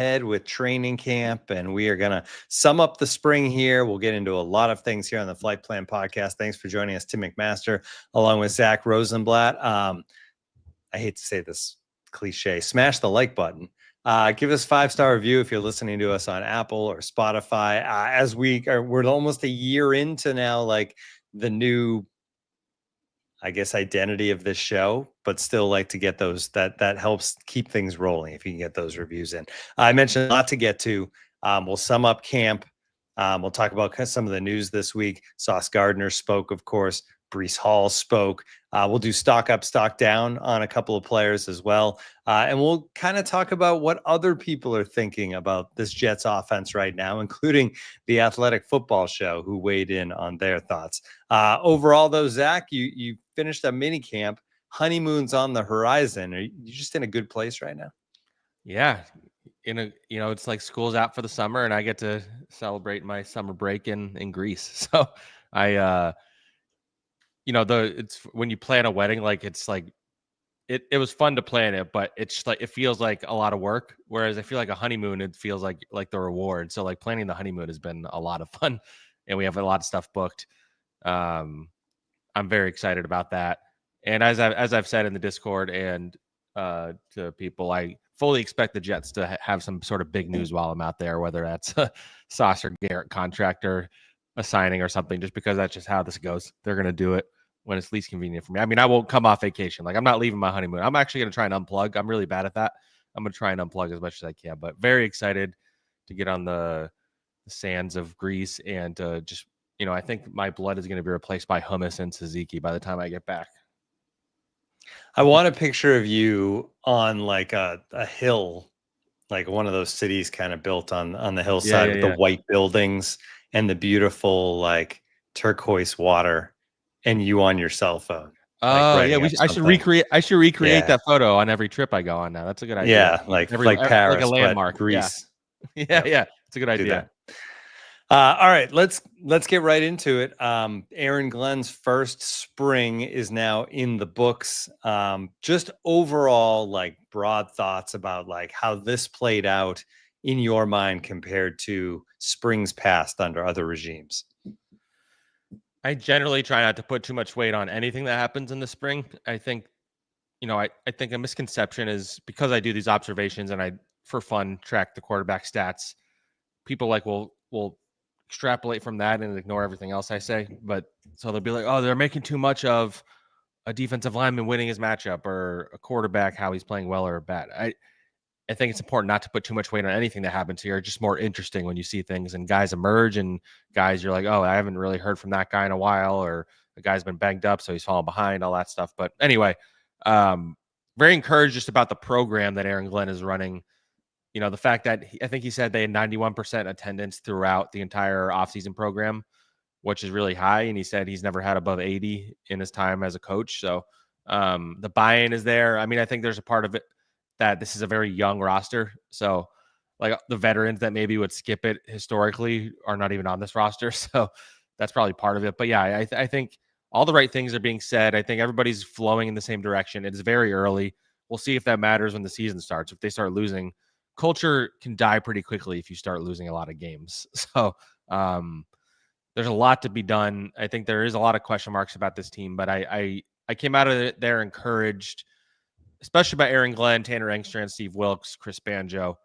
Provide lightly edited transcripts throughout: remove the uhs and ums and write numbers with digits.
ahead with training camp, and we are going to sum up the spring here. We'll get into a lot of things here on the Flight Plan podcast. Thanks for joining us, Tim McMaster, along with Zach Rosenblatt. I hate to say this cliche, smash the like button. Give us 5-star review if you're listening to us on Apple or Spotify. As we're almost a year into now, like the new, I guess, identity of this show, but still like to get those, that helps keep things rolling if you can get those reviews in. I mentioned a lot to get to. We'll sum up camp. We'll talk about some of the news this week. Sauce Gardner spoke, of course. Breece Hall spoke. We'll do stock up, stock down on a couple of players as well. And we'll kind of talk about what other people are thinking about this Jets offense right now, including the Athletic Football Show, who weighed in on their thoughts. Overall, though, Zach, you finished a mini camp. Honeymoon's on the horizon. Are you just in a good place right now? Yeah. It's like school's out for the summer and I get to celebrate my summer break in Greece. So it's when you plan a wedding, like it's like it was fun to plan it, but it's like it feels like a lot of work. Whereas I feel like a honeymoon, it feels like the reward. So like planning the honeymoon has been a lot of fun, and we have a lot of stuff booked. I'm very excited about that. And as I've said in the Discord and to people, I fully expect the Jets to have some sort of big news while I'm out there, whether that's a Sauce or Garrett contract or a signing or something, just because that's just how this goes. They're going to do it when it's least convenient for me. I mean, I won't come off vacation. Like, I'm not leaving my honeymoon. I'm actually going to try and unplug. I'm really bad at that. I'm going to try and unplug as much as I can, but very excited to get on the sands of Greece and just, I think my blood is going to be replaced by hummus and tzatziki by the time I get back. I want a picture of you on like a hill, like one of those cities kind of built on the hillside with the white buildings and the beautiful like turquoise water, and you on your cell phone. Oh yeah, I should recreate that photo on every trip I go on now. That's a good idea. Yeah, like Paris, like a landmark. Greece. Yeah, it's a good idea. All right, let's get right into it. Aaron Glenn's first spring is now in the books. Just overall, like broad thoughts about like how this played out in your mind compared to springs past under other regimes. I generally try not to put too much weight on anything that happens in the spring. I think, I think a misconception is because I do these observations and I, for fun, track the quarterback stats. People like will extrapolate from that and ignore everything else I say. But so they'll be like, oh, they're making too much of a defensive lineman winning his matchup or a quarterback, how he's playing well or bad. I think it's important not to put too much weight on anything that happens here. It's just more interesting when you see things and guys emerge and guys you're like, oh, I haven't really heard from that guy in a while, or the guy's been banged up, so he's falling behind, all that stuff. But anyway, very encouraged just about the program that Aaron Glenn is running. The fact that I think he said they had 91% attendance throughout the entire offseason program, which is really high. And he said he's never had above 80 in his time as a coach. So the buy-in is there. I mean, I think there's a part of it that this is a very young roster. So like the veterans that maybe would skip it historically are not even on this roster. So that's probably part of it. But yeah, I think all the right things are being said. I think everybody's flowing in the same direction. It's very early. We'll see if that matters when the season starts. If they start losing, culture can die pretty quickly if you start losing a lot of games. So there's a lot to be done. I think there is a lot of question marks about this team, but I came out of there encouraged, especially by Aaron Glenn, Tanner Engstrand, Steve Wilkes, Chris Banjo,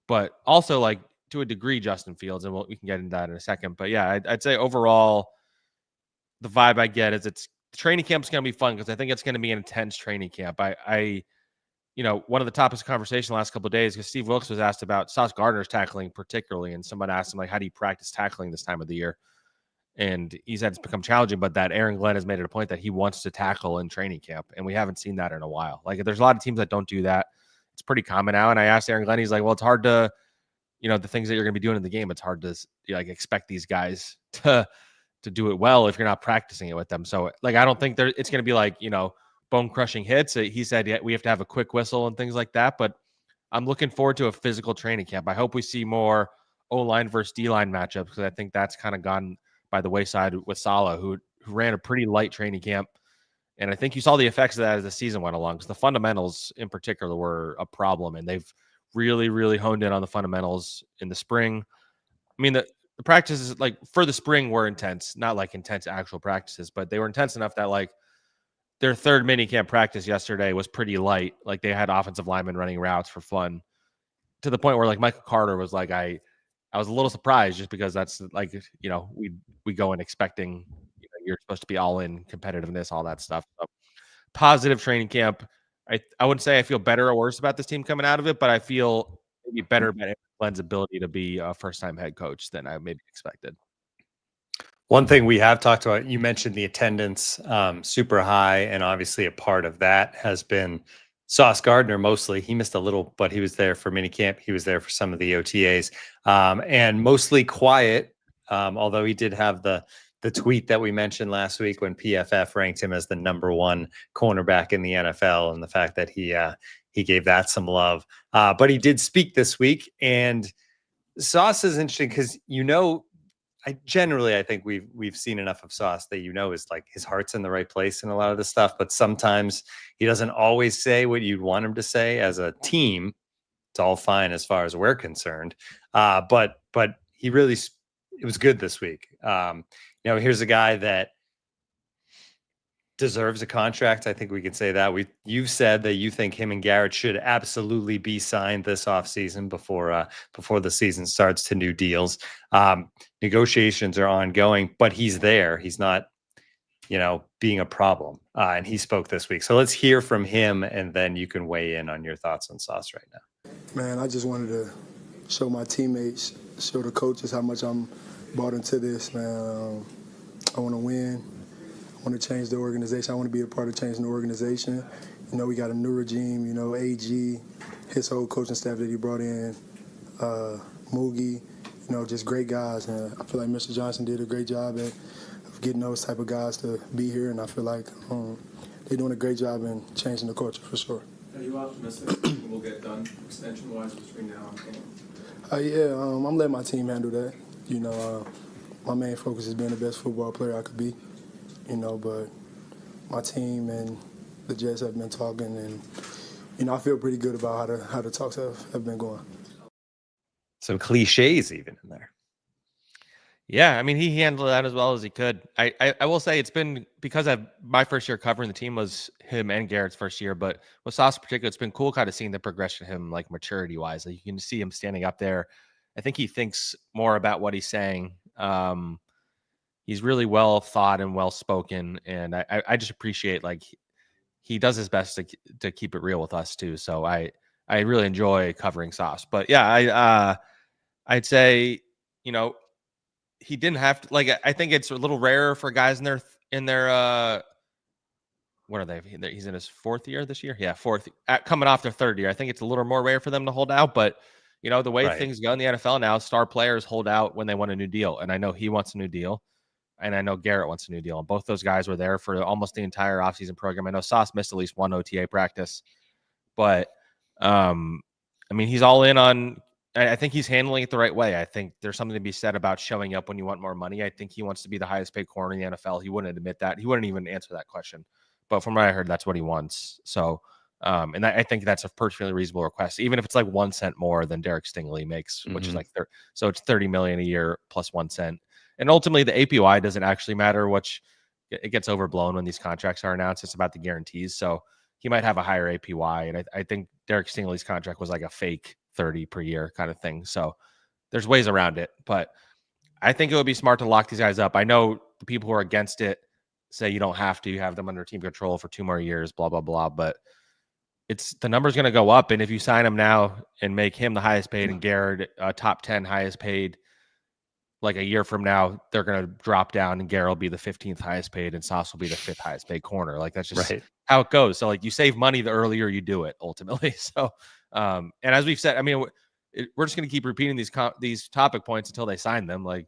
but also like to a degree, Justin Fields, and we can get into that in a second. But yeah, I'd say overall, the vibe I get is the training camp's going to be fun because I think it's going to be an intense training camp. One of the topics of conversation the last couple of days, because Steve Wilkes was asked about Sauce Gardner's tackling particularly, and someone asked him, like, how do you practice tackling this time of the year? And he said it's become challenging, but that Aaron Glenn has made it a point that he wants to tackle in training camp, and we haven't seen that in a while. Like, there's a lot of teams that don't do that. It's pretty common now, and I asked Aaron Glenn, he's like, well, it's hard to, the things that you're going to be doing in the game, it's hard to, like, expect these guys to do it well if you're not practicing it with them. So, like, I don't think it's going to be like, bone-crushing hits. He said we have to have a quick whistle and things like that, but I'm looking forward to a physical training camp. I hope we see more O-line versus D-line matchups because I think that's kind of gone by the wayside with Saleh, who ran a pretty light training camp. And I think you saw the effects of that as the season went along because the fundamentals in particular were a problem, and they've really, really honed in on the fundamentals in the spring. I mean, the practices like for the spring were intense, not like intense actual practices, but they were intense enough that like their third minicamp practice yesterday was pretty light. Like they had offensive linemen running routes for fun to the point where like Michael Carter was like, I was a little surprised just because that's like, we go in expecting, you're supposed to be all in competitiveness, all that stuff. So, positive training camp. I wouldn't say I feel better or worse about this team coming out of it, but I feel maybe better about Glenn's ability to be a first-time head coach than I maybe expected. One thing we have talked about, you mentioned the attendance, super high, and obviously a part of that has been Sauce Gardner mostly. He missed a little, but he was there for minicamp. He was there for some of the OTAs, and mostly quiet, although he did have the tweet that we mentioned last week when PFF ranked him as the #1 cornerback in the NFL, and the fact that he gave that some love. But he did speak this week, and Sauce is interesting because I think we've seen enough of Sauce that is like his heart's in the right place in a lot of this stuff, but sometimes he doesn't always say what you'd want him to say. As a team, it's all fine as far as we're concerned. But he really, it was good this week. Here's a guy that deserves a contract. I think we can say that. You've said that you think him and Garrett should absolutely be signed this offseason before the season starts to new deals. Negotiations are ongoing, but he's there. He's not, being a problem. And he spoke this week. So let's hear from him, and then you can weigh in on your thoughts on Sauce right now. Man, I just wanted to show my teammates, show the coaches how much I'm bought into this, man. I want to win. I want to change the organization. I want to be a part of changing the organization. We got a new regime, AG, his whole coaching staff that he brought in, Moogie, just great guys. And I feel like Mr. Johnson did a great job of getting those type of guys to be here, and I feel like they're doing a great job in changing the culture for sure. Are you optimistic we'll get done extension-wise between now and camp? Yeah, I'm letting my team handle that. My main focus is being the best football player I could be. But my team and the Jets have been talking, and I feel pretty good about how the talks have been going. Some cliches even in there. Yeah, I mean, he handled that as well as he could. I will say it's been, because my first year covering the team was him and Garrett's first year, but with Sauce in particular, it's been cool kind of seeing the progression of him, like maturity-wise. Like, you can see him standing up there. I think he thinks more about what he's saying. He's really well thought and well spoken, and I just appreciate, like, he does his best to keep it real with us too. So I really enjoy covering Sauce. But yeah, I'd say he didn't have to, like, I think it's a little rarer for guys in their what are they? He's in his fourth year this year. Yeah, fourth, coming off their third year. I think it's a little more rare for them to hold out, but the way things go in the NFL now, star players hold out when they want a new deal, and I know he wants a new deal. And I know Garrett wants a new deal. And both those guys were there for almost the entire offseason program. I know Sauce missed at least one OTA practice. But, I mean, he's all in on – I think he's handling it the right way. I think there's something to be said about showing up when you want more money. I think he wants to be the highest paid corner in the NFL. He wouldn't admit that. He wouldn't even answer that question. But from what I heard, that's what he wants. So, and I think that's a perfectly reasonable request, even if it's like 1 cent more than Derek Stingley makes, which is like so it's $30 million a year plus 1 cent. And ultimately, the APY doesn't actually matter, which it gets overblown when these contracts are announced. It's about the guarantees. So he might have a higher APY. And I think Derek Stingley's contract was like a fake 30 per year kind of thing. So there's ways around it. But I think it would be smart to lock these guys up. I know the people who are against it say you don't have to. You have them under team control for 2 more years, blah, blah, blah. But the number's going to go up. And if you sign him now and make him the highest paid and Garrett top 10 highest paid, like a year from now, they're going to drop down and Garrett will be the 15th highest paid and Sauce will be the 5th highest paid corner. Like, that's just how it goes. So, like, you save money the earlier you do it, ultimately. So, and as we've said, I mean, we're just going to keep repeating these topic points until they sign them. Like,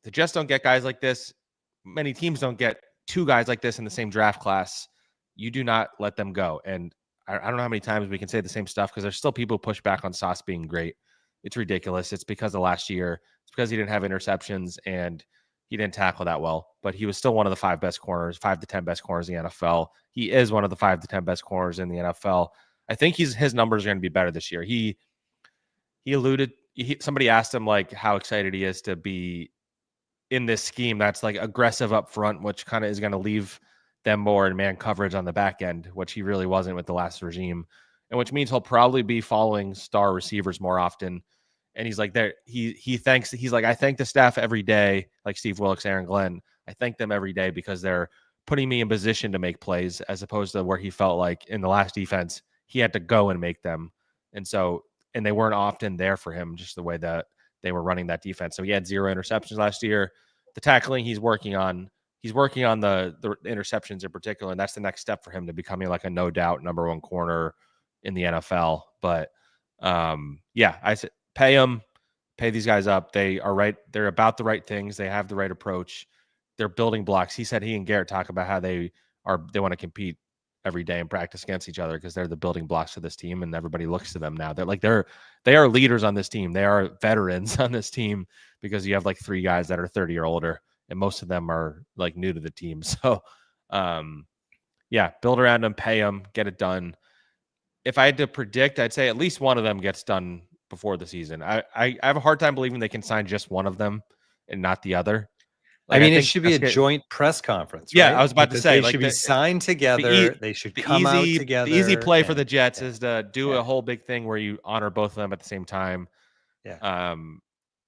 the Jets don't get guys like this. Many teams don't get 2 guys like this in the same draft class. You do not let them go. And I don't know how many times we can say the same stuff, because there's still people who push back on Sauce being great. It's ridiculous. It's because of last year. It's because he didn't have interceptions and he didn't tackle that well. But he was still one of the 5 best corners, 5 to 10 best corners in the NFL. He is one of the 5 to 10 best corners in the NFL. I think his numbers are going to be better this year. He somebody asked him like how excited he is to be in this scheme that's like aggressive up front, which kind of is going to leave them more in man coverage on the back end, which he really wasn't with the last regime, and which means he'll probably be following star receivers more often. And he's like, he's like, I thank the staff every day, like Steve Wilkes, Aaron Glenn. I thank them every day because they're putting me in position to make plays, as opposed to where he felt like in the last defense, he had to go and make them. And they weren't often there for him, just the way that they were running that defense. So he had 0 interceptions last year. The tackling he's working on the interceptions in particular, and that's the next step for him to becoming like a no doubt number 1 corner in the NFL. But yeah, I said pay these guys up. They are right. They're about the right things. They have the right approach. They're building blocks. He said he and Garrett talk about how they want to compete every day and practice against each other because they're the building blocks of this team, and everybody looks to them now. They are leaders on this team. They are veterans on this team because you have like 3 guys that are 30 or older, and most of them are like new to the team. So, yeah, build around them, pay them, get it done. If I had to predict, I'd say at least one of them gets done before the season. I have a hard time believing they can sign just one of them and not the other. Like, I mean, it should be a joint press conference. Yeah, right? I was about to say they should be signed together. They should come out together. The easy play for the Jets is to do a whole big thing where you honor both of them at the same time. Yeah.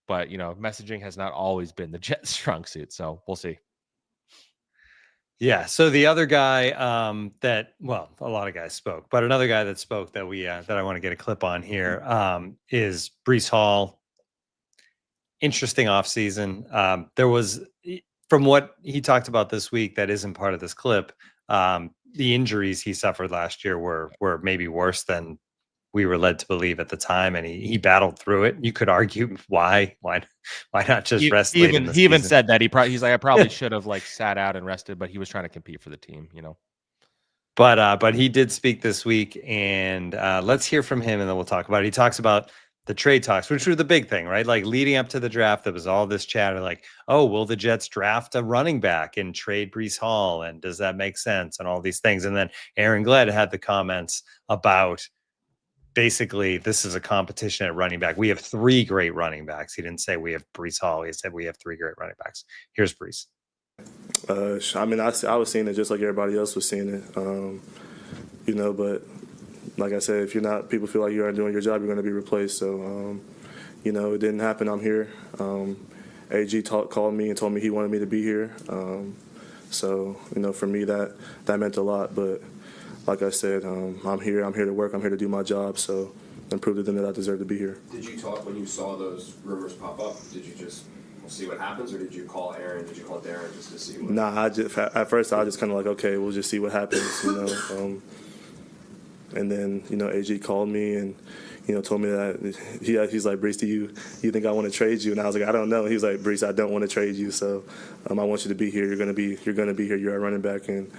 But messaging has not always been the Jets' strong suit, so we'll see. Yeah. So the other guy a lot of guys spoke, but another guy that spoke that I want to get a clip on here is Breece Hall. Interesting offseason. There was, from what he talked about this week, that isn't part of this clip. The injuries he suffered last year were maybe worse than we were led to believe at the time, and he battled through it. You could argue why not just rest? He even said that he's like, I probably should have like sat out and rested, but he was trying to compete for the team, But he did speak this week, and let's hear from him, and then we'll talk about it. He talks about the trade talks, which were the big thing, right? Like leading up to the draft, there was all this chatter like, oh, will the Jets draft a running back and trade Breece Hall? And does that make sense? And all these things. And then Aaron Glenn had the comments about basically this is a competition at running back. We have 3 great running backs. He didn't say we have Breece Hall. He said we have 3 great running backs. Here's Breece. I mean, I was seeing it just like everybody else was seeing it, but like I said, if people feel like you aren't doing your job, you're going to be replaced. So, it didn't happen. I'm here. AG called me and told me he wanted me to be here. So, for me, that meant a lot. But like I said, I'm here. I'm here to work. I'm here to do my job. So, and prove to them that I deserve to be here. Did you talk when you saw those rumors pop up? Did you just see what happens, or did you call Aaron? Did you call Darren just to see what? Nah, at first I just kind of like, okay, we'll just see what happens, And then, AG called me and, told me that he's like, Breece, do you think I want to trade you? And I was like, I don't know. He's like, Breece, I don't want to trade you. So I want you to be here. You're gonna be here. You're a running back, and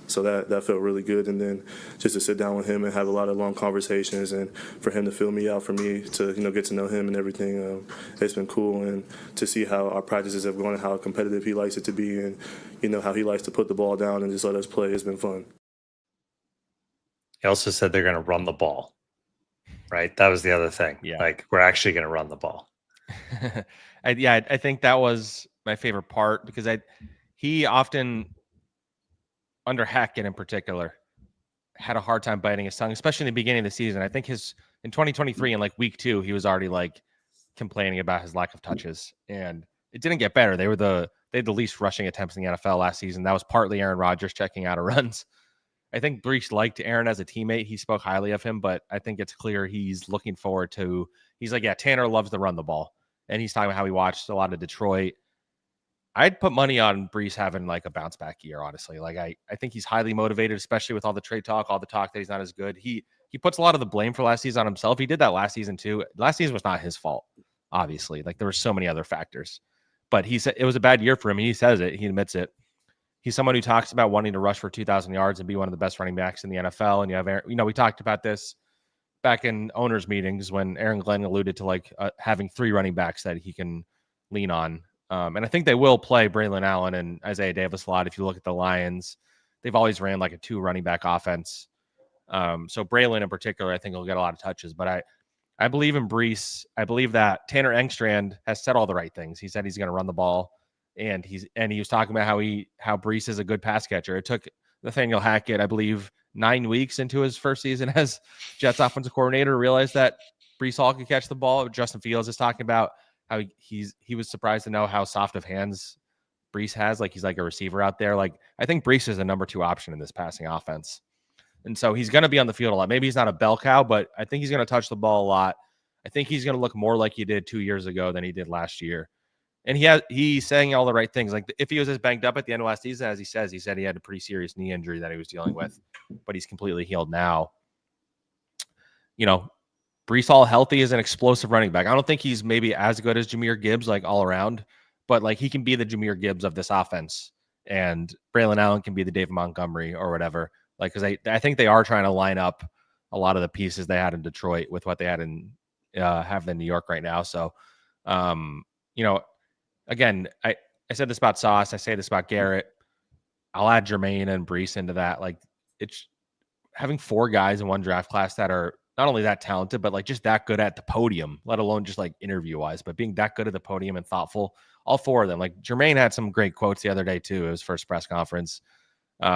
so that felt really good. And then just to sit down with him and have a lot of long conversations, and for him to fill me out, for me to get to know him and everything, it's been cool. And to see how our practices have gone and how competitive he likes it to be, and how he likes to put the ball down and just let us play, it's been fun. He also said they're going to run the ball, right? That was the other thing. Yeah. Like, we're actually going to run the ball. I think that was my favorite part because he often, under Hackett in particular, had a hard time biting his tongue, especially in the beginning of the season. I think in 2023 in like week 2, he was already like complaining about his lack of touches, and it didn't get better. They had the least rushing attempts in the NFL last season. That was partly Aaron Rodgers checking out of runs. I think Breece liked Aaron as a teammate. He spoke highly of him, but I think it's clear he's looking forward to. He's like, yeah, Tanner loves to run the ball, and he's talking about how he watched a lot of Detroit. I'd put money on Breece having like a bounce back year, honestly. Like I think he's highly motivated, especially with all the trade talk, all the talk that he's not as good. He puts a lot of the blame for last season on himself. He did that last season too. Last season was not his fault, obviously. Like there were so many other factors, but he said it was a bad year for him. He says it. He admits it. He's someone who talks about wanting to rush for 2,000 yards and be one of the best running backs in the NFL. And you have, we talked about this back in owners meetings when Aaron Glenn alluded to like having 3 running backs that he can lean on. And I think they will play Braylon Allen and Isaiah Davis a lot. If you look at the Lions, they've always ran like a 2 running back offense. So Braylon in particular, I think will get a lot of touches. But I believe in Breece. I believe that Tanner Engstrand has said all the right things. He said he's going to run the ball, and he was talking about how Breece is a good pass catcher. It took Nathaniel Hackett, I believe, 9 weeks into his first season as Jets offensive coordinator to realize that Breece Hall could catch the ball. Justin Fields is talking about how he was surprised to know how soft of hands Breece has. Like, he's like a receiver out there. Like, I think Breece is a number 2 option in this passing offense. And so he's going to be on the field a lot. Maybe he's not a bell cow, but I think he's going to touch the ball a lot. I think he's going to look more like he did 2 years ago than he did last year. And he's saying all the right things. Like, if he was as banged up at the end of last season, as he said he had a pretty serious knee injury that he was dealing with, but he's completely healed now. You know, Breece Hall healthy is an explosive running back. I don't think he's maybe as good as Jahmyr Gibbs, like, all around, but like, he can be the Jahmyr Gibbs of this offense, and Braylon Allen can be the David Montgomery or whatever. Like, because I think they are trying to line up a lot of the pieces they had in Detroit with what they had in have in New York right now. So, you know, again, I said this about Sauce. I say this about Garrett. I'll add Jermaine and Breece into that. Like, it's having 4 guys in one draft class that are not only that talented, but like just that good at the podium, let alone just like interview wise, but being that good at the podium and thoughtful. All 4 of them. Like, Jermaine had some great quotes the other day too. It was first press conference. You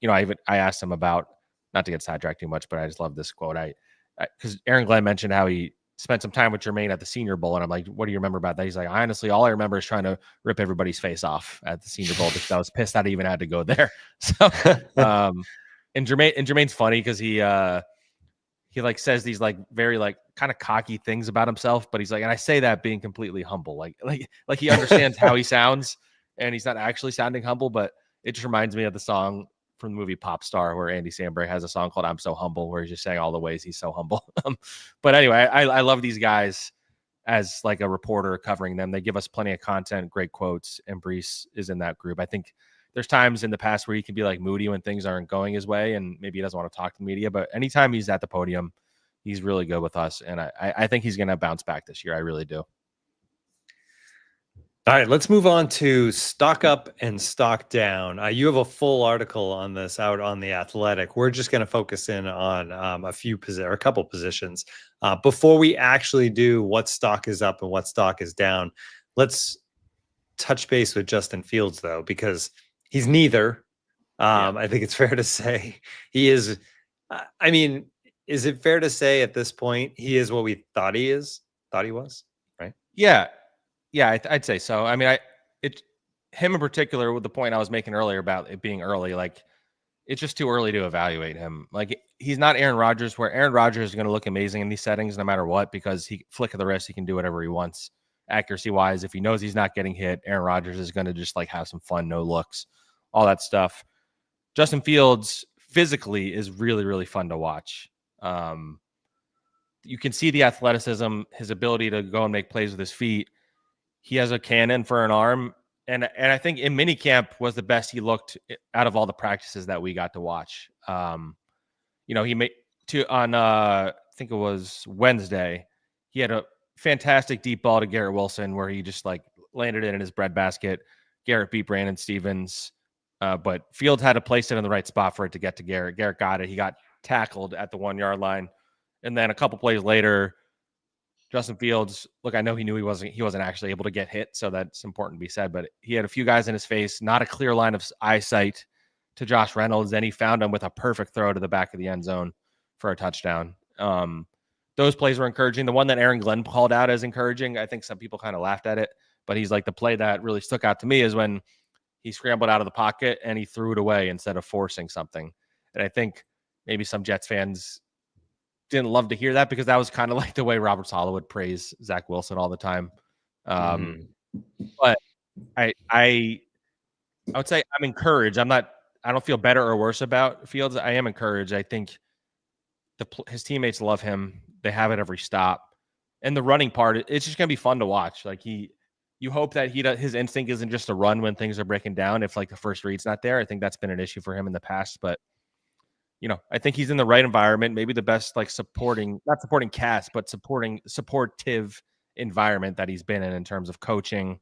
know, I asked him about, not to get sidetracked too much, but I just love this quote. Because Aaron Glenn mentioned how he spent some time with Jermaine at the Senior Bowl, and I'm like, what do you remember about that? He's like, honestly, all I remember is trying to rip everybody's face off at the Senior Bowl because I was pissed that I even had to go there. So, and Jermaine's funny because he like says these like very like kind of cocky things about himself, but he's like, and I say that being completely humble, like he understands how he sounds, and he's not actually sounding humble, but it just reminds me of the song from the movie Pop Star where Andy Samberg has a song called I'm So Humble, where he's just saying all the ways he's so humble. But anyway, I love these guys as like a reporter covering them. They give us plenty of content, great quotes, and Breece is in that group. I think there's times in the past where he can be like moody when things aren't going his way, and maybe he doesn't want to talk to the media, but anytime he's at the podium, he's really good with us. And I think he's going to bounce back this year. I really do. All right, let's move on to stock up and stock down. You have a full article on this out on The Athletic. We're just going to focus in on a couple positions. Before we actually do what stock is up and what stock is down, let's touch base with Justin Fields, though, because he's neither. I think it's fair to say he is. I mean, is it fair to say at this point he is what we thought he was, right? Yeah. Yeah, I'd say so. I mean, him in particular, with the point I was making earlier about it being early, like, it's just too early to evaluate him. Like, he's not Aaron Rodgers, where Aaron Rodgers is going to look amazing in these settings no matter what, because he flick of the wrist, he can do whatever he wants. Accuracy wise, if he knows he's not getting hit, Aaron Rodgers is going to just like have some fun, no looks, all that stuff. Justin Fields physically is really, really fun to watch. You can see the athleticism, his ability to go and make plays with his feet. He has a cannon for an arm, and I think in minicamp was the best he looked out of all the practices that we got to watch. You know, he made I think it was Wednesday, he had a fantastic deep ball to Garrett Wilson where he just like landed it in his breadbasket. Garrett beat Brandon Stevens, but Fields had to place it in the right spot for it to get to Garrett. Garrett got it. He got tackled at the 1 yard line, and then a couple plays later, Justin Fields, look, I know he knew he wasn't actually able to get hit, so that's important to be said, but he had a few guys in his face, not a clear line of eyesight to Josh Reynolds, and he found him with a perfect throw to the back of the end zone for a touchdown. Those plays were encouraging. The one that Aaron Glenn called out as encouraging, I think some people kind of laughed at it, but he's like, the play that really stuck out to me is when he scrambled out of the pocket and he threw it away instead of forcing something. And I think maybe some Jets fans didn't love to hear that, because that was kind of like the way Robert Saleh would praise Zach Wilson all the time. But I would say I'm encouraged. I don't feel better or worse about Fields. I am encouraged. I think his teammates love him. They have it every stop. And the running part, it's just going to be fun to watch. Like, you hope that his instinct isn't just to run when things are breaking down. If like the first read's not there, I think that's been an issue for him in the past, but you know, I think he's in the right environment, maybe the best, like not supporting cast, but supportive environment that he's been in terms of coaching.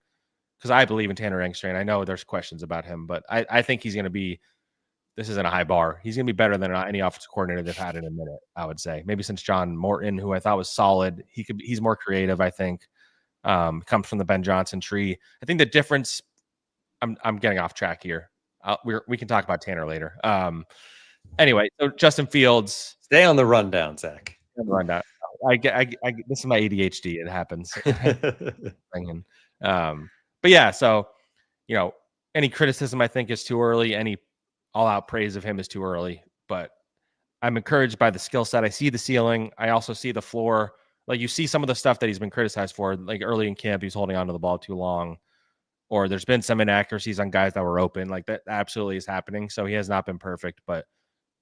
Because I believe in Tanner Engstrand. I know there's questions about him, but I think he's going to be this isn't a high bar. He's going to be better than any offensive coordinator they've had in a minute, I would say. Maybe since John Morton, who I thought was solid. He's more creative, I think. Comes from the Ben Johnson tree. I think the difference. I'm getting off track here. We can talk about Tanner later. Anyway, so Justin Fields. Stay on the rundown, Zach. Rundown. This is my ADHD. It happens. But yeah, so any criticism I think is too early. Any all-out praise of him is too early. But I'm encouraged by the skill set. I see the ceiling. I also see the floor. Like you see some of the stuff that he's been criticized for. Like early in camp, he's holding onto the ball too long, or there's been some inaccuracies on guys that were open. Like that absolutely is happening. So he has not been perfect, but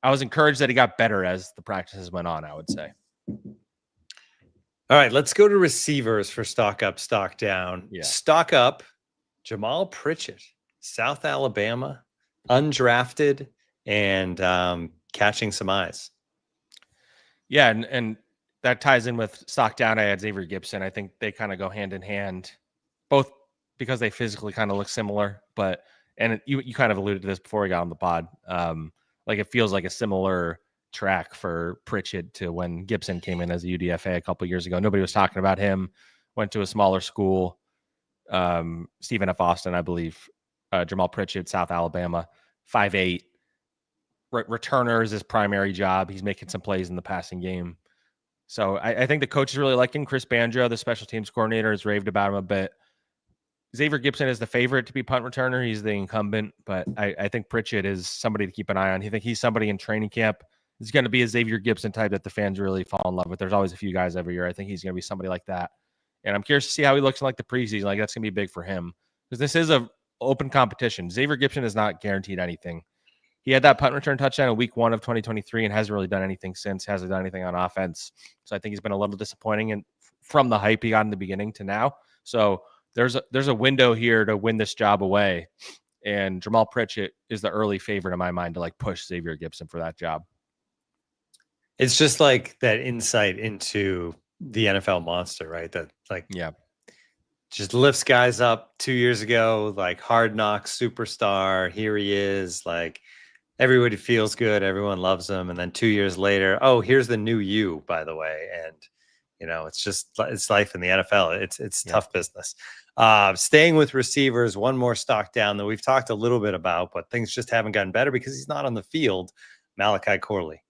I was encouraged that he got better as the practices went on, I would say. All right, let's go to receivers for stock up, stock down. Yeah. Stock up, Jamaal Pritchet, South Alabama, undrafted, and catching some eyes. Yeah, and that ties in with stock down. I had Xavier Gipson. I think they kind of go hand in hand, both because they physically kind of look similar, and you kind of alluded to this before we got on the pod. Like it feels like a similar track for Pritchett to when Gipson came in as a UDFA a couple years ago. Nobody was talking about him. Went to a smaller school. Stephen F. Austin, I believe. Jamaal Pritchett, South Alabama, 5'8". Returner is his primary job. He's making some plays in the passing game. So I think the coach is really liking Chris Banjo, the special teams coordinator, has raved about him a bit. Xavier Gipson is the favorite to be punt returner. He's the incumbent, but I think Pritchett is somebody to keep an eye on. I think he's somebody in training camp. He's going to be a Xavier Gipson type that the fans really fall in love with. There's always a few guys every year. I think he's going to be somebody like that. And I'm curious to see how he looks in like the preseason. Like that's going to be big for him because this is a open competition. Xavier Gipson is not guaranteed anything. He had that punt return touchdown in week 1 of 2023 and hasn't really done anything since, hasn't done anything on offense. So I think he's been a little disappointing and from the hype he got in the beginning to now. So there's a window here to win this job away. And Jamaal Pritchett is the early favorite in my mind to like push Xavier Gipson for that job. It's just like that insight into the NFL monster, right? That like, yeah, just lifts guys up 2 years ago, like Hard Knocks superstar. Here he is. Like everybody feels good. Everyone loves him. And then 2 years later, oh, here's the new you, by the way. And, it's life in the NFL. It's tough business. Staying with receivers, one more stock down that we've talked a little bit about, but things just haven't gotten better because he's not on the field. Malachi Corley.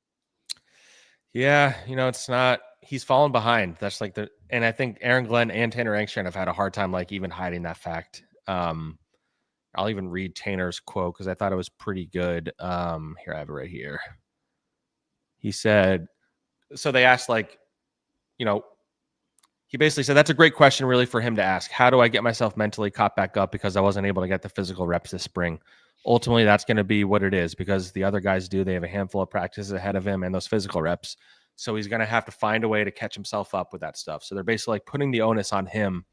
Yeah, it's not. He's fallen behind. That's like and I think Aaron Glenn and Tanner Engstrand have had a hard time like even hiding that fact. I'll even read Tanner's quote because I thought it was pretty good. Here, I have it right here. He said, so they asked he basically said, that's a great question really for him to ask. How do I get myself mentally caught back up because I wasn't able to get the physical reps this spring? Ultimately, that's going to be what it is because the other guys do. They have a handful of practices ahead of him and those physical reps. So he's going to have to find a way to catch himself up with that stuff. So they're basically like putting the onus on him.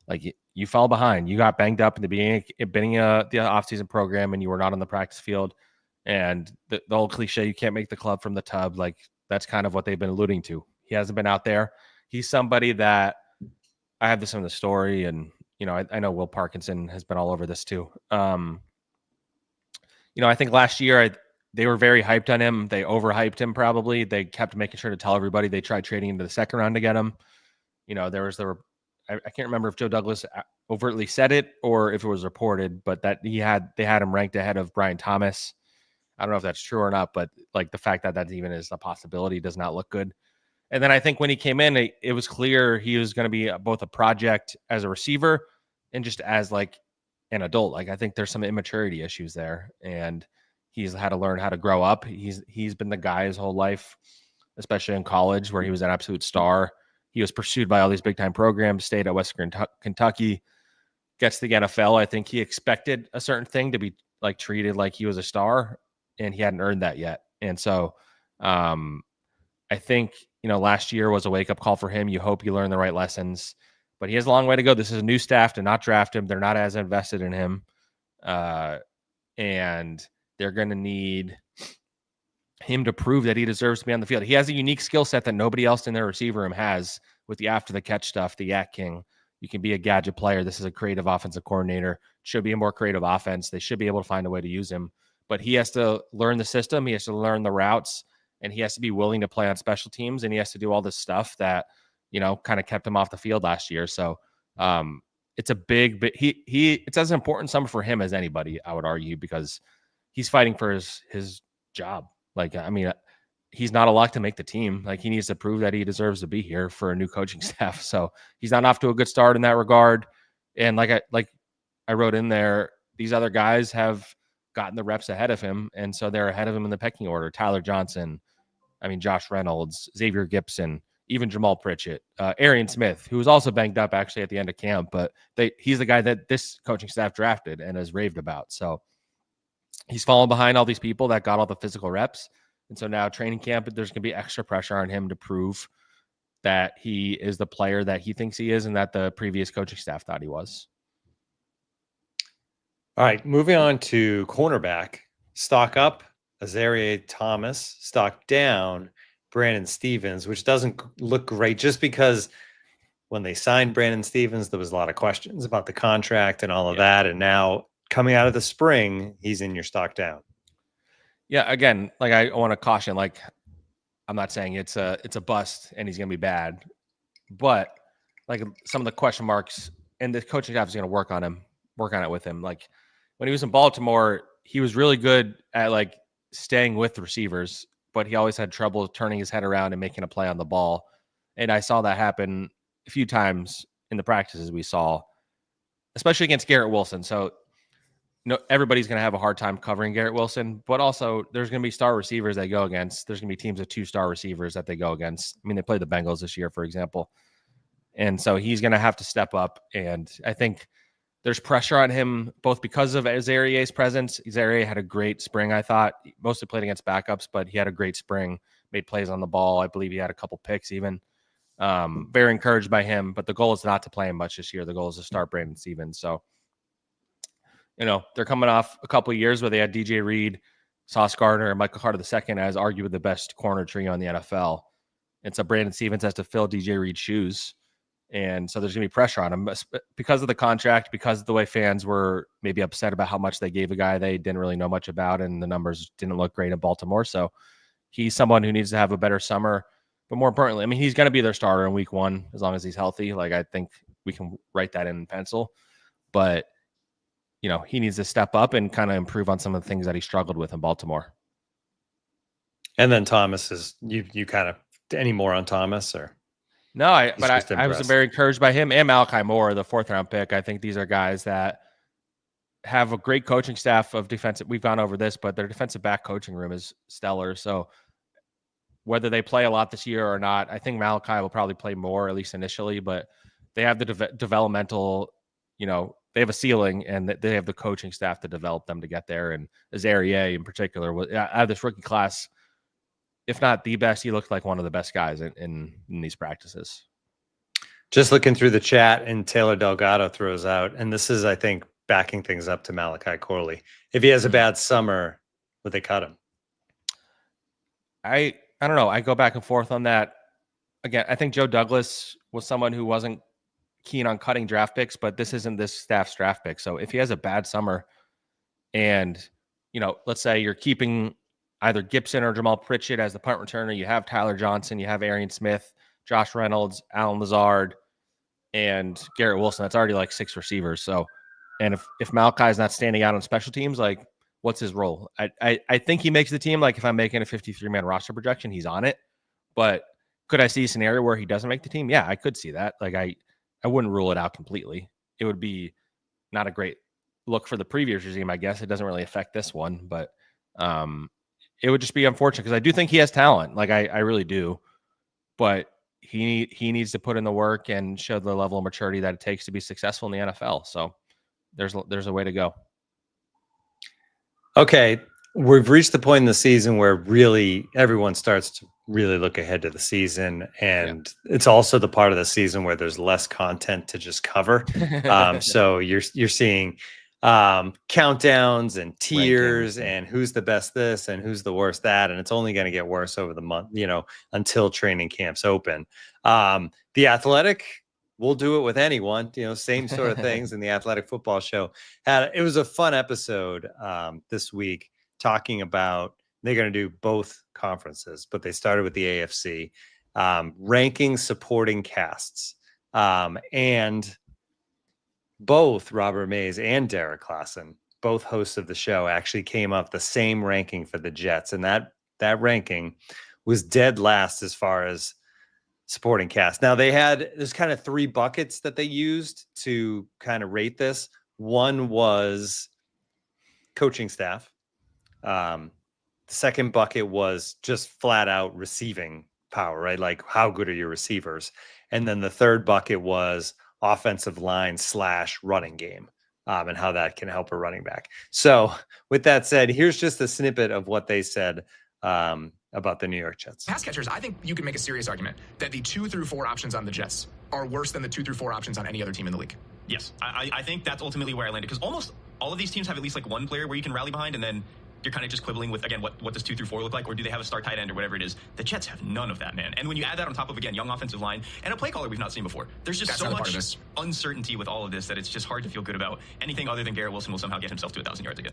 Like you fell behind. You got banged up in the beginning of the offseason program and you were not on the practice field. And the old cliche, you can't make the club from the tub. Like that's kind of what they've been alluding to. He hasn't been out there. He's somebody that I have this in the story. And, I know Will Parkinson has been all over this too. I think last year they were very hyped on him. They overhyped him probably. They kept making sure to tell everybody they tried trading into the second round to get him. I can't remember if Joe Douglas overtly said it or if it was reported, but that they had him ranked ahead of Brian Thomas. I don't know if that's true or not, but like the fact that even is a possibility does not look good. And then I think when he came in, it was clear he was going to be both a project as a receiver and just as like an adult. Like I think there's some immaturity issues there, and he's had to learn how to grow up. He's been the guy his whole life, especially in college where he was an absolute star. He was pursued by all these big time programs, stayed at Western Kentucky, gets to the NFL. I think he expected a certain thing to be like treated like he was a star, and he hadn't earned that yet. And so I think, last year was a wake up call for him. You hope you learn the right lessons, but he has a long way to go. This is a new staff to not draft him. They're not as invested in him. And they're going to need him to prove that he deserves to be on the field. He has a unique skill set that nobody else in their receiver room has with the after the catch stuff, the Yak King. You can be a gadget player. This is a creative offensive coordinator. Should be a more creative offense. They should be able to find a way to use him. but he has to learn the system. He has to learn the routes, and he has to be willing to play on special teams, and he has to do all this stuff that, kind of kept him off the field last year. So it's a big, but it's as important summer for him as anybody, I would argue, because he's fighting for his job. Like, I mean, he's not a lock to make the team. Like, he needs to prove that he deserves to be here for a new coaching staff. So he's not off to a good start in that regard. And like I wrote in there, these other guys have gotten the reps ahead of him, and so they're ahead of him in the pecking order. Tyler Johnson, Josh Reynolds, Xavier Gipson, even Jamaal Pritchet, Arian Smith, who was also banged up actually at the end of camp, but he's the guy that this coaching staff drafted and has raved about. So he's fallen behind all these people that got all the physical reps. And so now training camp, there's going to be extra pressure on him to prove that he is the player that he thinks he is and that the previous coaching staff thought he was. All right, moving on to cornerback. Stock up, Azareye'h Thomas. Stock down, Brandon Stevens, which doesn't look great just because when they signed Brandon Stevens, there was a lot of questions about the contract and all of that. And now coming out of the spring, he's in your stock down. Yeah, again, like I want to caution, like I'm not saying it's a bust and he's going to be bad, but like some of the question marks, and the coaching staff is going to work on it with him. Like when he was in Baltimore, he was really good at like staying with receivers, but he always had trouble turning his head around and making a play on the ball. And I saw that happen a few times in the practices we saw, especially against Garrett Wilson. So everybody's going to have a hard time covering Garrett Wilson, but also there's going to be star receivers they go against. There's going to be teams of 2-star receivers that they go against. They played the Bengals this year, for example. And so he's going to have to step up. And I think there's pressure on him both because of Azareye'h's presence. Azareye'h had a great spring, I thought. He mostly played against backups, but he had a great spring, made plays on the ball. I believe he had a couple picks even. Very encouraged by him, but the goal is not to play him much this year. The goal is to start Brandon Stevens. So, they're coming off a couple of years where they had DJ Reed, Sauce Gardner, and Michael Carter II as arguably the best corner trio in the NFL. And so Brandon Stevens has to fill DJ Reed's shoes. And so there's going to be pressure on him because of the contract, because of the way fans were maybe upset about how much they gave a guy they didn't really know much about, and the numbers didn't look great in Baltimore. So he's someone who needs to have a better summer. But more importantly, he's going to be their starter in week 1 as long as he's healthy. Like, I think we can write that in pencil. But, he needs to step up and kind of improve on some of the things that he struggled with in Baltimore. And then Thomas is you kind of any more on Thomas or? No, I was very encouraged by him and Malachi Moore, the 4th-round pick. I think these are guys that have a great coaching staff of defensive. We've gone over this, but their defensive back coaching room is stellar. So whether they play a lot this year or not, I think Malachi will probably play more, at least initially. But they have the developmental, they have a ceiling, and they have the coaching staff to develop them to get there. And Azareye'h in particular, out of this rookie class, if not the best, he looked like one of the best guys in these practices. Just looking through the chat, and Taylor Delgado throws out, and this is, I think, backing things up to Malachi Corley. If he has a bad summer, would they cut him? I don't know. I go back and forth on that. Again, I think Joe Douglas was someone who wasn't keen on cutting draft picks, but this isn't this staff's draft pick. So if he has a bad summer and, let's say you're keeping either Gipson or Jamaal Pritchet as the punt returner, you have Tyler Johnson, you have Arian Smith, Josh Reynolds, Alan Lazard, and Garrett Wilson. That's already like 6 receivers. So, and if Malachi is not standing out on special teams, like, what's his role? I think he makes the team. Like, if I'm making a 53-man roster projection, he's on it. But could I see a scenario where he doesn't make the team? Yeah, I could see that. Like, I wouldn't rule it out completely. It would be not a great look for the previous regime, I guess. It doesn't really affect this one, but it would just be unfortunate because I do think he has talent. Like, I really do. But he needs to put in the work and show the level of maturity that it takes to be successful in the NFL. So there's a way to go. Okay, we've reached the point in the season where really everyone starts to really look ahead to the season, and it's also the part of the season where there's less content to just cover. So you're seeing countdowns and tiers and who's the best this and who's the worst that, and it's only going to get worse over the month, until training camps open. The Athletic will do it with anyone, same sort of things. And the Athletic Football Show it was a fun episode this week. talking about they're going to do both conferences, but they started with the AFC, ranking supporting casts. And both Robert Mays and Derek Klassen, both hosts of the show, actually came up the same ranking for the Jets. And that ranking was dead last as far as supporting cast. Now there's kind of 3 buckets that they used to kind of rate this. One was coaching staff. The second bucket was just flat out receiving power, right? Like how good are your receivers? And then the third bucket was offensive line / running game, and how that can help a running back. So with that said, here's just a snippet of what they said about the New York Jets. Pass catchers, I think you can make a serious argument that the 2 through 4 options on the Jets are worse than the 2 through 4 options on any other team in the league. Yes, I think that's ultimately where I landed, because almost all of these teams have at least like one player where you can rally behind, and then you're kind of just quibbling with, again, what does 2 through 4 look like, or do they have a star tight end or whatever it is? The Jets have none of that, man. And when you add that on top of, again, young offensive line and a play caller we've not seen before, there's just so much uncertainty with all of this that it's just hard to feel good about anything other than Garrett Wilson will somehow get himself to 1,000 yards again.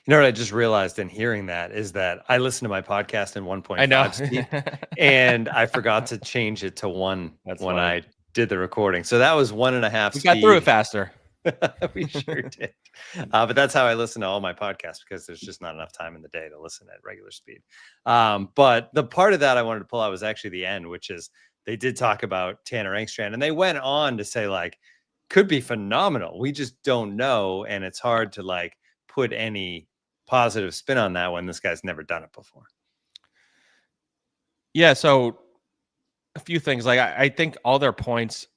You know what I just realized in hearing that is that I listened to my podcast in 1.5 speed, and I forgot to change it to 1 when I did the recording. So that was 1.5 We speed. got through it faster. We sure did. But that's how I listen to all my podcasts, because there's just not enough time in the day to listen at regular speed. But the part of that I wanted to pull out was actually the end, which is they did talk about Tanner Engstrand, and they went on to say, like, could be phenomenal. We just don't know. And it's hard to like put any positive spin on that when this guy's never done it before. Yeah. So a few things. Like I think all their points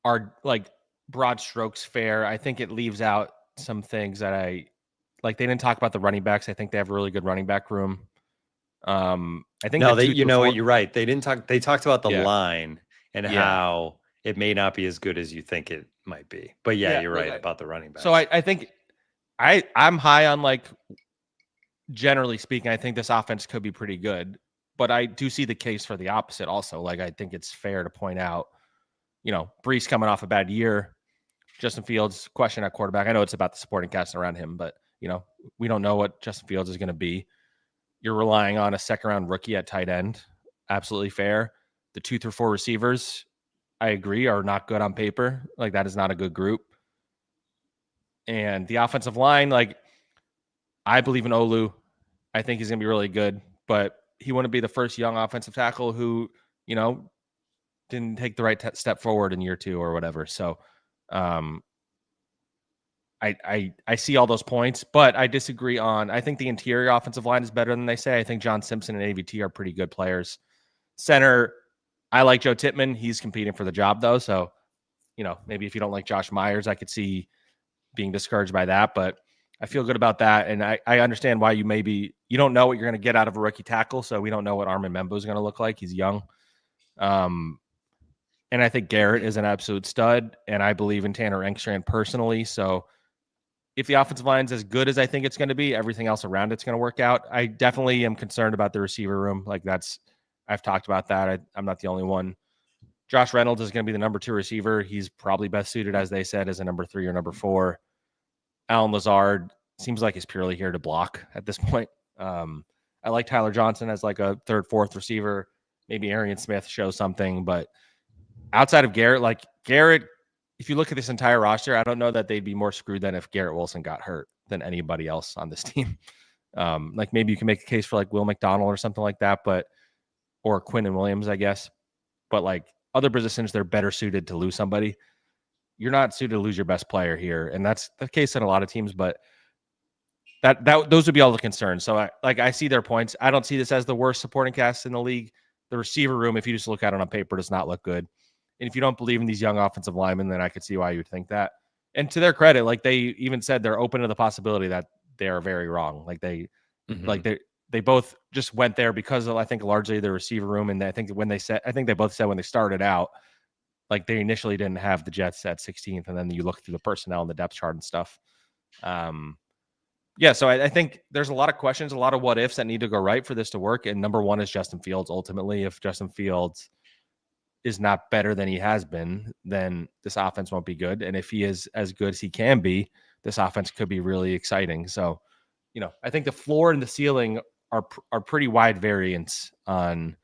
are like broad strokes fair. I think it leaves out some things that I like. They didn't talk about the running backs. I think they have a really good running back room. I think no, you know what, you're right. They didn't talk. They talked about the line and how it may not be as good as you think it might be. But you're right about the running back. So I think I'm high on, like, generally speaking, I think this offense could be pretty good, but I do see the case for the opposite also. Like, I think it's fair to point out, you know, Breece coming off a bad year, Justin Fields, question at quarterback. I know it's about the supporting cast around him, but, you know, we don't know what Justin Fields is going to be. You're relying on a second-round rookie at tight end. Absolutely fair. The 2 through 4 receivers, I agree, are not good on paper. Like, that is not a good group. And the offensive line, like, I believe in Olu. I think he's going to be really good, but he wouldn't be the first young offensive tackle who, you know, didn't take the right step forward in year 2 or whatever. So I see all those points, but I disagree on, I think the interior offensive line is better than they say. I think John Simpson and AVT are pretty good players. Center, I like Joe Tippmann. He's competing for the job, though. So, you know, maybe if you don't like Josh Myers, I could see being discouraged by that, but I feel good about that. And I understand why you don't know what you're going to get out of a rookie tackle. So we don't know what Armin Membo is going to look like. He's young. And I think Garrett is an absolute stud, and I believe in Tanner Engstrand personally. So if the offensive line is as good as I think it's going to be, everything else around it's going to work out. I definitely am concerned about the receiver room. Like, I've talked about that. I'm not the only one. Josh Reynolds is going to be the number 2 receiver. He's probably best suited, as they said, as a number 3 or number 4. Alan Lazard seems like he's purely here to block at this point. I like Tyler Johnson as like a 3rd, 4th receiver. Maybe Arian Smith shows something, but outside of Garrett, if you look at this entire roster, I don't know that they'd be more screwed than if Garrett Wilson got hurt than anybody else on this team. Like, maybe you can make a case for like Will McDonald or something like that, or Quinn and Williams, I guess. But like other positions, they're better suited to lose somebody. You're not suited to lose your best player here. And that's the case in a lot of teams, but those would be all the concerns. So I see their points. I don't see this as the worst supporting cast in the league. The receiver room, if you just look at it on paper, does not look good. And if you don't believe in these young offensive linemen, then I could see why you would think that. And to their credit, like, they even said they're open to the possibility that they are very wrong. Like, they both just went there because of, I think, largely the receiver room. And I think they both said when they started out, like, they initially didn't have the Jets at 16th, and then you look through the personnel and the depth chart and stuff. So I think there's a lot of questions, a lot of what ifs that need to go right for this to work. And number 1 is Justin Fields. Ultimately, if Justin Fields is not better than he has been, then this offense won't be good. And if he is as good as he can be, this offense could be really exciting. So I think the floor and the ceiling are pretty wide variance on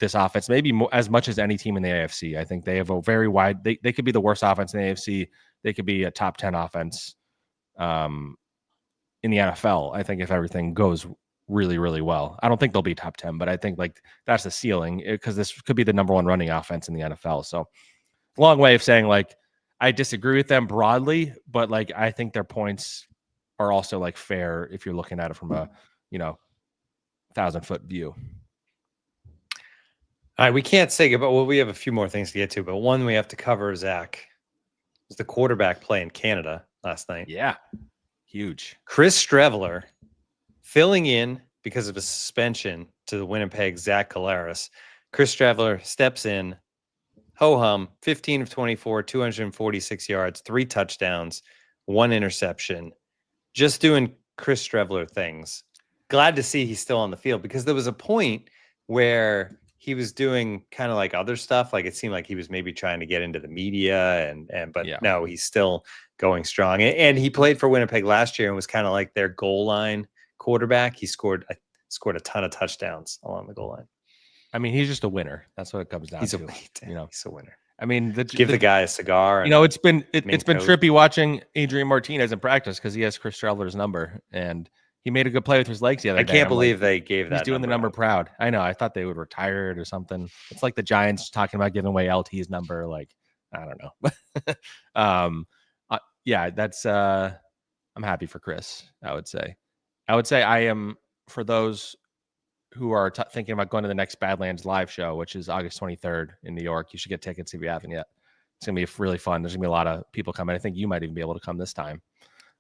this offense, maybe as much as any team in the AFC. I think they have a very wide. They could be the worst offense in the AFC. They could be a top 10 offense in the NFL. I think if everything goes really, really well, I don't think they'll be top 10, but I think like that's the ceiling because this could be the number one running offense in the NFL. So long way of saying like I disagree with them broadly, but like I think their points are also like fair if you're looking at it from a 1,000-foot view. All right, we can't say goodbye. Well, we have a few more things to get to, but one we have to cover, Zach, was the quarterback play in Canada last night. Yeah, huge. Chris Streveler filling in because of a suspension to the Winnipeg Zach Collaros. Chris Streveler steps in, ho-hum, 15 of 24, 246 yards, 3 touchdowns, 1 interception. Just doing Chris Streveler things. Glad to see he's still on the field because there was a point where he was doing kind of like other stuff. Like it seemed like he was maybe trying to get into the media but no, he's still going strong. And he played for Winnipeg last year and was kind of like their goal line quarterback. He scored a ton of touchdowns along the goal line. I mean, he's just a winner. That's what it comes down to. He's a winner. I mean, give the guy a cigar. And it's been trippy watching Adrian Martinez in practice because he has Chris Streveler's number and he made a good play with his legs the other day. I can't believe they gave that. He's doing the number proud. I know. I thought they would retire it or something. It's like the Giants talking about giving away LT's number. Like, I don't know. That's. I'm happy for Chris. I would say I am for those who are thinking about going to the next Badlands live show, which is August 23rd in New York. You should get tickets if you haven't yet. It's going to be really fun. There's going to be a lot of people coming. I think you might even be able to come this time.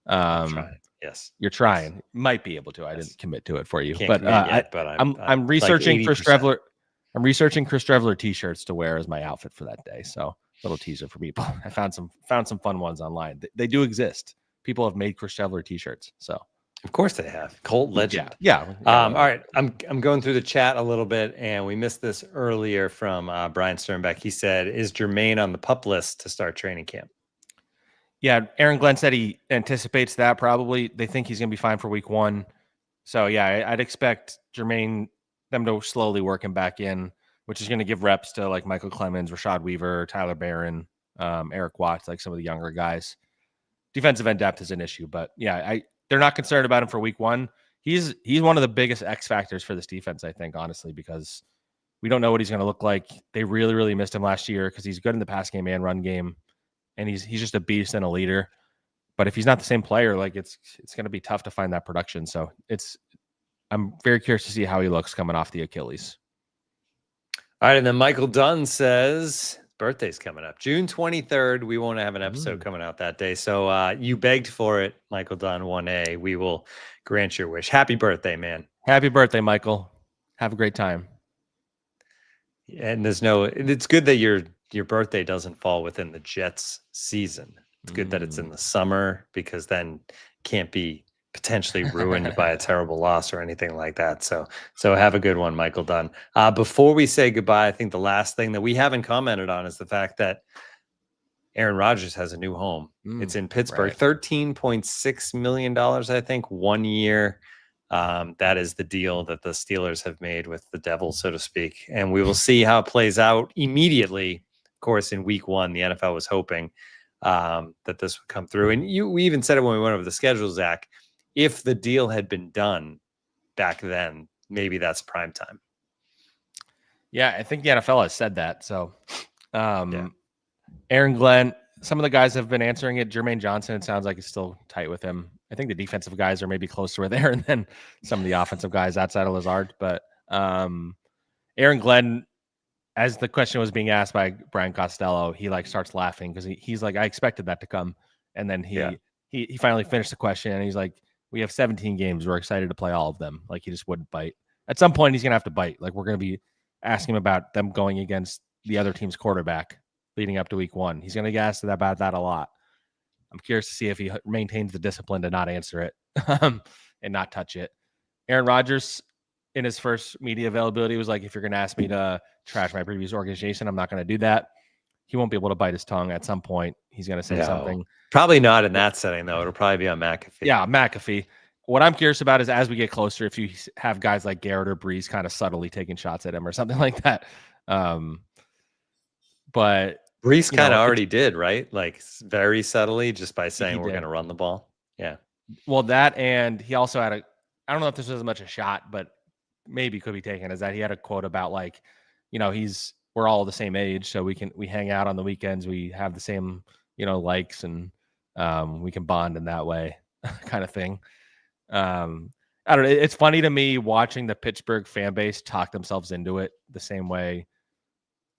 I'm trying. Yes. You're trying. Might be able to. I didn't commit to it for you. But I'm researching like Chris Streveler. I'm researching Chris Streveler t-shirts to wear as my outfit for that day. So little teaser for people. I found some fun ones online. They do exist. People have made Chris Streveler t-shirts. So of course they have. Cult legend. Yeah. All right. I'm going through the chat a little bit, and we missed this earlier from Brian Sternbeck. He said, "Is Jermaine on the PUP list to start training camp?" Yeah, Aaron Glenn said he anticipates that probably. They think he's going to be fine for week 1. So yeah, I'd expect Jermaine them to slowly work him back in, which is going to give reps to like Michael Clemens, Rashad Weaver, Tyler Barron, Eric Watts, like some of the younger guys. Defensive end depth is an issue, but yeah, they're not concerned about him for week 1. He's one of the biggest X factors for this defense, I think, honestly, because we don't know what he's going to look like. They really, really missed him last year because he's good in the pass game and run game, and he's just a beast and a leader. But if he's not the same player, like it's going to be tough to find that production. So I'm very curious to see how he looks coming off the Achilles. All right, and then Michael Dunn says birthday's coming up, June 23rd. We won't have an episode coming out that day, so you begged for it, Michael Dunn 1A. We will grant your wish. Happy birthday, man! Happy birthday, Michael. Have a great time. And it's good that your birthday doesn't fall within the Jets season. It's good that it's in the summer because then it can't be potentially ruined by a terrible loss or anything like that. So have a good one, Michael Dunn. Before we say goodbye, I think the last thing that we haven't commented on is the fact that Aaron Rodgers has a new home. It's in Pittsburgh, right. $13.6 million, I think, 1 year. That is the deal that the Steelers have made with the devil, so to speak. And we will see how it plays out immediately. Of course, in week 1, the NFL was hoping that this would come through. And we even said it when we went over the schedule, Zach. If the deal had been done back then, maybe that's prime time. Yeah, I think the NFL has said that. So, Aaron Glenn, some of the guys have been answering it. Jermaine Johnson, it sounds like it's still tight with him. I think the defensive guys are maybe closer with Aaron than some of the offensive guys outside of Lazard. But Aaron Glenn, as the question was being asked by Brian Costello, he like starts laughing because he's like, I expected that to come. And then he finally finished the question and he's like, we have 17 games. We're excited to play all of them. Like he just wouldn't bite. At some point, he's going to have to bite. Like we're going to be asking him about them going against the other team's quarterback leading up to week 1. He's going to get asked about that a lot. I'm curious to see if he maintains the discipline to not answer it and not touch it. Aaron Rodgers, in his first media availability, was like, if you're going to ask me to trash my previous organization, I'm not going to do that. he won't be able to bite his tongue. At some point, he's going to say something. Probably not in that setting, though. It'll probably be on McAfee. Yeah, McAfee. What I'm curious about is as we get closer, if you have guys like Garrett or Breece kind of subtly taking shots at him or something like that. But Breece kind of already did, right? Like very subtly, just by saying we're going to run the ball. Yeah. Well, that, and he also had I don't know if this was as much a shot, but maybe could be taken as that he had a quote about like, we're all the same age, so we hang out on the weekends, we have the same, likes, and we can bond in that way, kind of thing. I don't know. It's funny to me watching the Pittsburgh fan base talk themselves into it the same way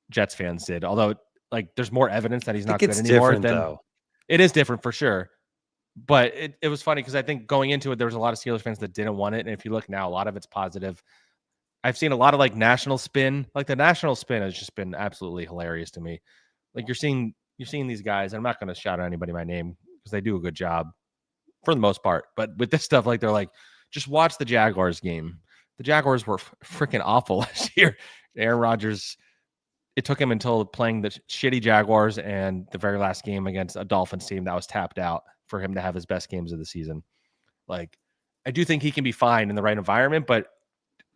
Jets fans did. Although, like, there's more evidence that he's not good anymore. Though. It is different for sure. But it was funny because I think going into it, there was a lot of Steelers fans that didn't want it. And if you look now, a lot of it's positive. I've seen a lot of like national spin. Like the national spin has just been absolutely hilarious to me. Like you're seeing these guys. I'm not going to shout out anybody by name because they do a good job for the most part. But with this stuff, like they're like, just watch the Jaguars game. The Jaguars were freaking awful last year. Aaron Rodgers, it took him until playing the shitty Jaguars and the very last game against a Dolphins team that was tapped out for him to have his best games of the season. Like, I do think he can be fine in the right environment, but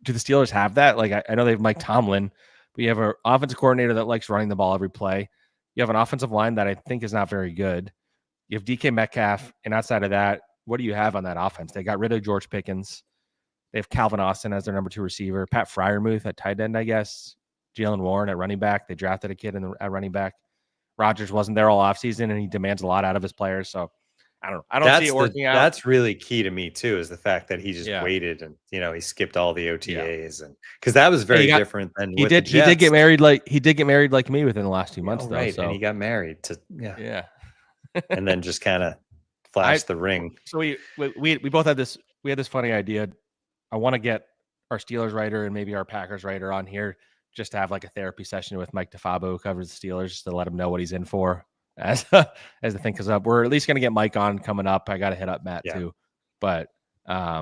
do the Steelers have that? Like, I know they have Mike Tomlin, but you have an offensive coordinator that likes running the ball every play. You have an offensive line that I think is not very good. You have DK Metcalf, and outside of that, what do you have on that offense? They got rid of George Pickens. They have Calvin Austin as their number 2 receiver. Pat Freiermuth at tight end, I guess. Jalen Warren at running back. They drafted a kid at running back. Rodgers wasn't there all offseason, and he demands a lot out of his players. So I don't see it working out. That's really key to me too, is the fact that he just waited and he skipped all the OTAs and because that was very different than he did get married like me within the last 2 months though. Right, so. and he got married to and then just kind of flashed the ring. So we both had this funny idea. I want to get our Steelers writer and maybe our Packers writer on here just to have like a therapy session with Mike DeFabo, who covers the Steelers, just to let him know what he's in for as the thing comes up. We're at least going to get Mike on coming up. I got to hit up Matt too, but I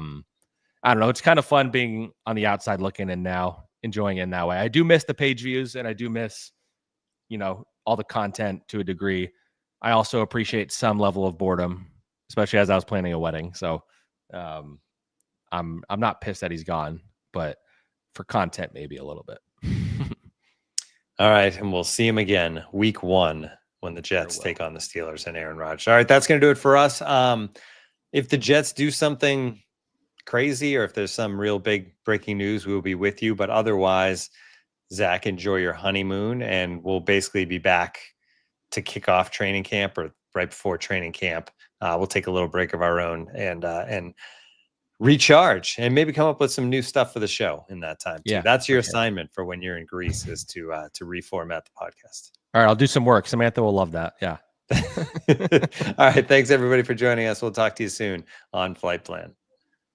don't know. It's kind of fun being on the outside looking in now, enjoying it in that way. I do miss the page views and I do miss, all the content to a degree. I also appreciate some level of boredom, especially as I was planning a wedding. So I'm not pissed that he's gone, but for content, maybe a little bit. All right. And we'll see him again week 1 when the Jets take on the Steelers and Aaron Rodgers. All right. That's going to do it for us. If the Jets do something crazy or if there's some real big breaking news, we'll be with you. But otherwise, Zach, enjoy your honeymoon and we'll basically be back to kick off training camp or right before training camp. We'll take a little break of our own and recharge and maybe come up with some new stuff for the show in that time too. That's your assignment for when you're in Greece, is to reformat the podcast. All right, I'll do some work. Samantha will love that. Yeah. All right, thanks everybody for joining us. We'll talk to you soon on Flight Plan.